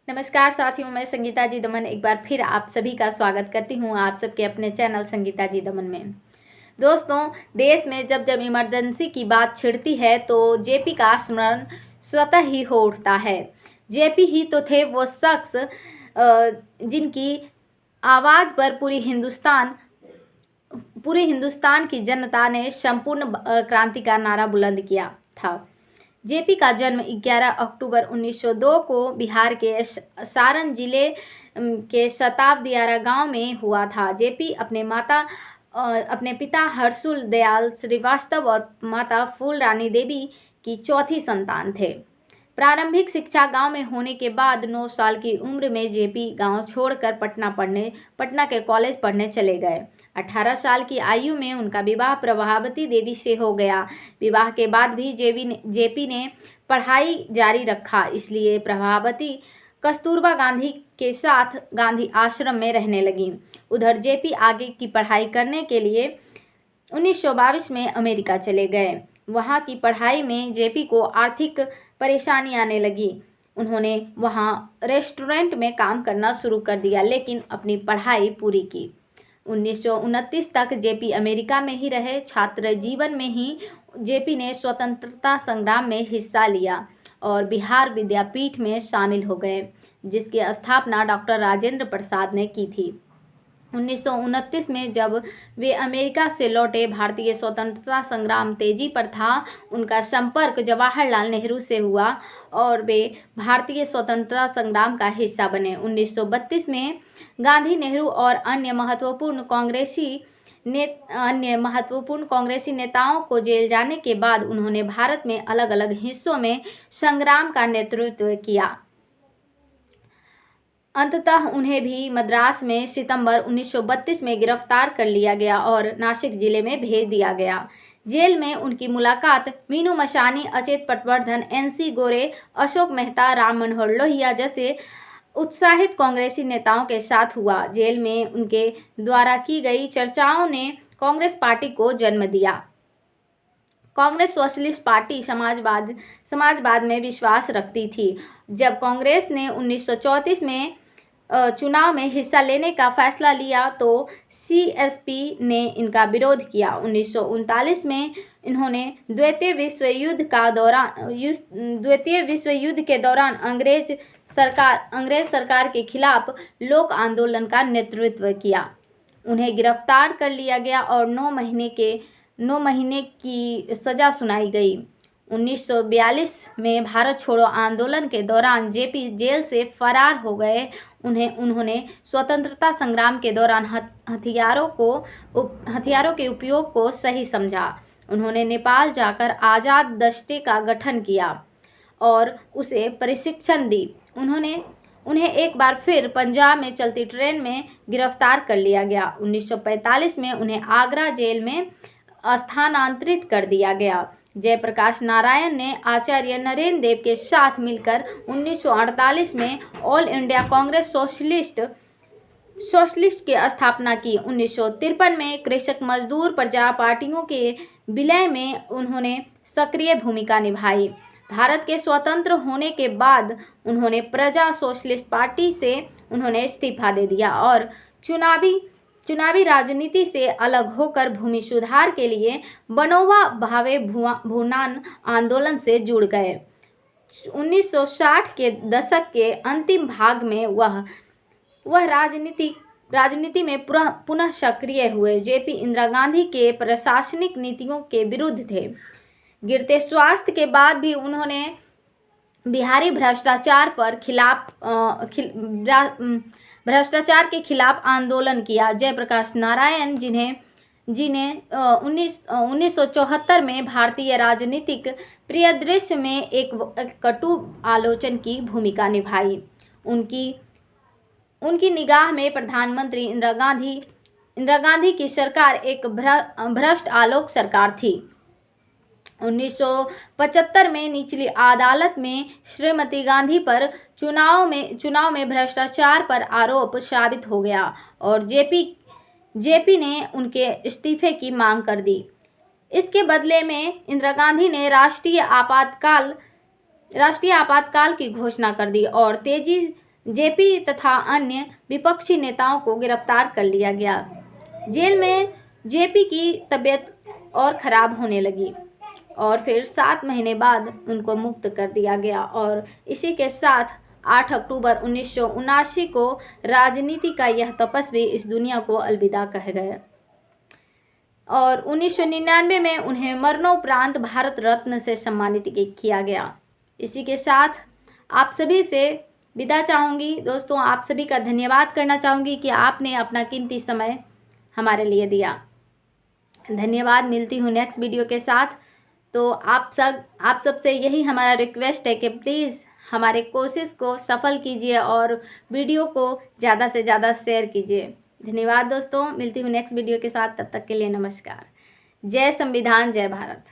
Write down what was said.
नमस्कार साथियों, मैं संगीता जी दमन एक बार फिर आप सभी का स्वागत करती हूँ आप सबके अपने चैनल संगीता जी दमन में। दोस्तों, देश में जब जब इमरजेंसी की बात छिड़ती है तो जेपी का स्मरण स्वतः ही हो उठता है। जेपी ही तो थे वो शख्स जिनकी आवाज़ पर पूरे हिंदुस्तान की जनता ने संपूर्ण क्रांति का नारा बुलंद किया था। जेपी का जन्म 11 अक्टूबर 1902 को बिहार के सारण जिले के शताबदियारा गांव में हुआ था। जेपी अपने पिता हर्षुल दयाल श्रीवास्तव और माता फूल रानी देवी की चौथी संतान थे। प्रारंभिक शिक्षा गांव में होने के बाद 9 साल की उम्र में जेपी गांव छोड़कर पटना के कॉलेज पढ़ने चले गए। 18 साल की आयु में उनका विवाह प्रभावती देवी से हो गया। विवाह के बाद भी जेपी ने पढ़ाई जारी रखा, इसलिए प्रभावती कस्तूरबा गांधी के साथ गांधी आश्रम में रहने लगी। उधर जेपी आगे की पढ़ाई करने के लिए 1922 में अमेरिका चले गए। वहाँ की पढ़ाई में जेपी को आर्थिक परेशानी आने लगी। उन्होंने वहाँ रेस्टोरेंट में काम करना शुरू कर दिया, लेकिन अपनी पढ़ाई पूरी की। 1929 तक जेपी अमेरिका में ही रहे। छात्र जीवन में ही जेपी ने स्वतंत्रता संग्राम में हिस्सा लिया और बिहार विद्यापीठ में शामिल हो गए, जिसकी स्थापना डॉक्टर राजेंद्र प्रसाद ने की थी। 1929 में जब वे अमेरिका से लौटे, भारतीय स्वतंत्रता संग्राम तेजी पर था। उनका संपर्क जवाहरलाल नेहरू से हुआ और वे भारतीय स्वतंत्रता संग्राम का हिस्सा बने। 1932 में गांधी, नेहरू और अन्य महत्वपूर्ण कांग्रेसी नेताओं को जेल जाने के बाद उन्होंने भारत में अलग अलग हिस्सों में संग्राम का नेतृत्व किया। अंततः उन्हें भी मद्रास में सितंबर 1932 में गिरफ्तार कर लिया गया और नासिक जिले में भेज दिया गया। जेल में उनकी मुलाकात मीनू मशानी, अचेत पटवर्धन, NC गोरे, अशोक मेहता, राम मनोहर लोहिया जैसे उत्साहित कांग्रेसी नेताओं के साथ हुआ। जेल में उनके द्वारा की गई चर्चाओं ने कांग्रेस पार्टी को जन्म दिया। कांग्रेस सोशलिस्ट पार्टी समाजवाद में विश्वास रखती थी। जब कांग्रेस ने 1934 में चुनाव में हिस्सा लेने का फैसला लिया तो CSP ने इनका विरोध किया। 1939 में इन्होंने द्वितीय विश्व युद्ध के दौरान अंग्रेज सरकार के खिलाफ लोक आंदोलन का नेतृत्व किया। उन्हें गिरफ्तार कर लिया गया और 9 महीने की सजा सुनाई गई। 1942 में भारत छोड़ो आंदोलन के दौरान जेपी जेल से फरार हो गए। उन्होंने स्वतंत्रता संग्राम के दौरान हथियारों के उपयोग को सही समझा। उन्होंने नेपाल जाकर आज़ाद दस्ते का गठन किया और उसे प्रशिक्षण दी। उन्हें एक बार फिर पंजाब में चलती ट्रेन में गिरफ्तार कर लिया गया। 1945 में उन्हें आगरा जेल में स्थानांतरित कर दिया गया। जयप्रकाश नारायण ने आचार्य नरेंद्र देव के साथ मिलकर 1948 में ऑल इंडिया कांग्रेस सोशलिस्ट की स्थापना की। 1953 में कृषक मजदूर प्रजा पार्टियों के विलय में उन्होंने सक्रिय भूमिका निभाई। भारत के स्वतंत्र होने के बाद उन्होंने प्रजा सोशलिस्ट पार्टी से इस्तीफा दे दिया और चुनावी राजनीति से अलग होकर भूमि सुधार के लिए बनोवा भावे भूनान आंदोलन से जुड़ गए। 1960 के दशक के अंतिम भाग में वह राजनीति में पुनः सक्रिय हुए। जेपी इंदिरा गांधी के प्रशासनिक नीतियों के विरुद्ध थे। गिरते स्वास्थ्य के बाद भी उन्होंने बिहारी भ्रष्टाचार के खिलाफ आंदोलन किया। जयप्रकाश नारायण जिन्हें 1974 में भारतीय राजनीतिक परिदृश्य में एक कटु आलोचन की भूमिका निभाई। उनकी निगाह में प्रधानमंत्री इंदिरा गांधी की सरकार एक भ्रष्ट आलोक सरकार थी। 1975 में निचली अदालत में श्रीमती गांधी पर चुनाव में भ्रष्टाचार पर आरोप साबित हो गया और जेपी ने उनके इस्तीफे की मांग कर दी। इसके बदले में इंदिरा गांधी ने राष्ट्रीय आपातकाल की घोषणा कर दी और जेपी तथा अन्य विपक्षी नेताओं को गिरफ्तार कर लिया गया। जेल में जेपी की तबीयत और खराब होने लगी और फिर 7 महीने बाद उनको मुक्त कर दिया गया और इसी के साथ 8 अक्टूबर 1979 को राजनीति का यह तपस्वी इस दुनिया को अलविदा कह गए और 1999 में उन्हें मरणोपरांत भारत रत्न से सम्मानित किया गया। इसी के साथ आप सभी से विदा चाहूँगी दोस्तों, आप सभी का धन्यवाद करना चाहूँगी कि आपने अपना कीमती समय हमारे लिए दिया। धन्यवाद। मिलती हूँ नेक्स्ट वीडियो के साथ। तो आप सबसे यही हमारा रिक्वेस्ट है कि प्लीज़ हमारे कोशिश को सफल कीजिए और वीडियो को ज़्यादा से ज़्यादा शेयर कीजिए। धन्यवाद दोस्तों, मिलती हूँ नेक्स्ट वीडियो के साथ। तब तक के लिए नमस्कार। जय संविधान, जय भारत।